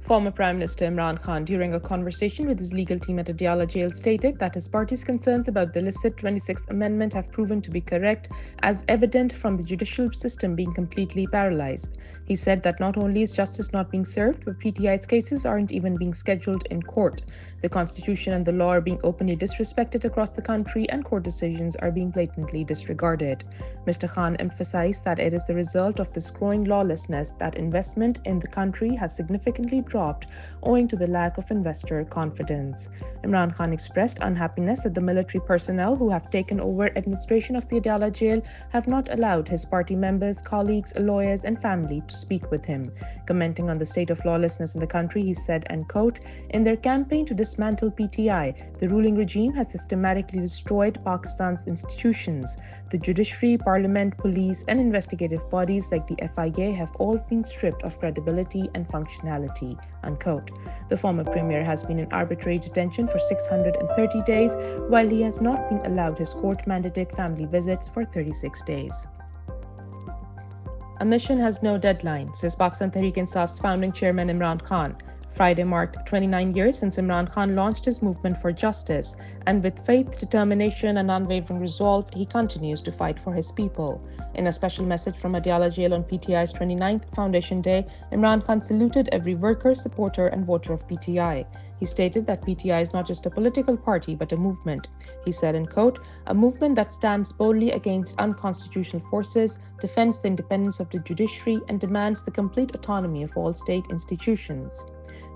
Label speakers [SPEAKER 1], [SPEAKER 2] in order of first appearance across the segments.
[SPEAKER 1] Former Prime Minister Imran Khan, during a conversation with his legal team at Adiala jail, stated that his party's concerns about the illicit 26th Amendment have proven to be correct, as evident from the judicial system being completely paralyzed. He said that not only is justice not being served, but PTI's cases aren't even being scheduled in court. The Constitution and the law are being openly disrespected across the country, and court decisions are being blatantly disregarded. Mr. Khan emphasized that it is the result of this growing lawlessness that investment in the country has significantly dropped owing to the lack of investor confidence. Imran Khan expressed unhappiness that the military personnel who have taken over administration of the Adiala jail have not allowed his party members, colleagues, lawyers, and family to speak with him. Commenting on the state of lawlessness in the country, he said, and quote, "In their campaign to dismantle PTI, the ruling regime has systematically destroyed Pakistan's institutions. The judiciary, parliament, police, and investigative bodies like the FIA have all been stripped of credibility and functionality," unquote. The former premier has been in arbitrary detention for 630 days, while he has not been allowed his court-mandated family visits for 36 days. A mission has no deadline, says Pakistan Tehreek-e-Insaf's founding chairman Imran Khan. Friday marked 29 years since Imran Khan launched his movement for justice, and with faith, determination, and unwavering resolve, he continues to fight for his people. In a special message from Adiala jail on PTI's 29th Foundation Day, Imran Khan saluted every worker, supporter, and voter of PTI. He stated that PTI is not just a political party, but a movement. He said, and quote, "A movement that stands boldly against unconstitutional forces, defends the independence of the judiciary, and demands the complete autonomy of all state institutions."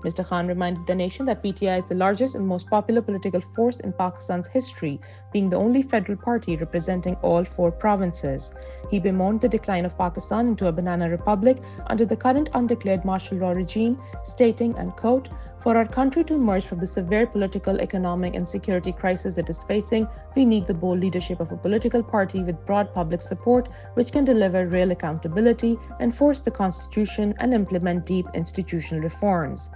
[SPEAKER 1] Mr. Khan reminded the nation that PTI is the largest and most popular political force in Pakistan's history, being the only federal party representing all 4 provinces. He bemoaned the decline of Pakistan into a banana republic under the current undeclared martial law regime, stating, and quote, "For our country to emerge from the severe political, economic, and security crisis it is facing, we need the bold leadership of a political party with broad public support which can deliver real accountability, enforce the constitution, and implement deep institutional reforms."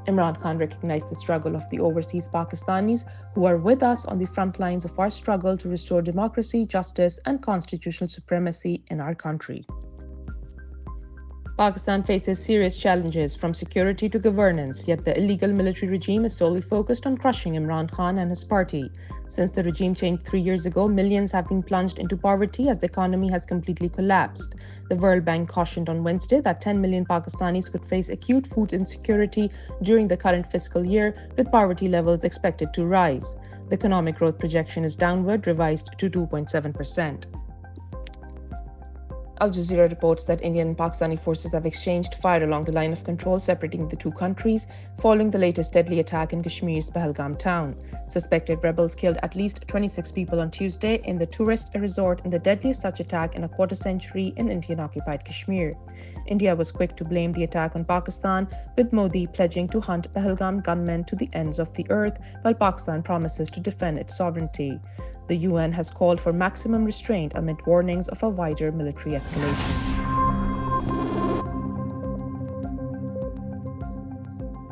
[SPEAKER 1] Imran Khan recognized the struggle of the overseas Pakistanis who are with us on the front lines of our struggle to restore democracy, justice, and constitutional supremacy in our country. Pakistan faces serious challenges from security to governance, yet the illegal military regime is solely focused on crushing Imran Khan and his party. Since the regime changed 3 years ago, millions have been plunged into poverty as the economy has completely collapsed. The World Bank cautioned on Wednesday that 10 million Pakistanis could face acute food insecurity during the current fiscal year, with poverty levels expected to rise. The economic growth projection is downward revised to 2.7%. Al Jazeera reports that Indian and Pakistani forces have exchanged fire along the line of control separating the 2 countries following the latest deadly attack in Kashmir's Pahalgam town. Suspected rebels killed at least 26 people on Tuesday in the tourist resort in the deadliest such attack in a quarter century in Indian-occupied Kashmir. India was quick to blame the attack on Pakistan, with Modi pledging to hunt Pahalgam gunmen to the ends of the earth, while Pakistan promises to defend its sovereignty. The UN has called for maximum restraint amid warnings of a wider military escalation.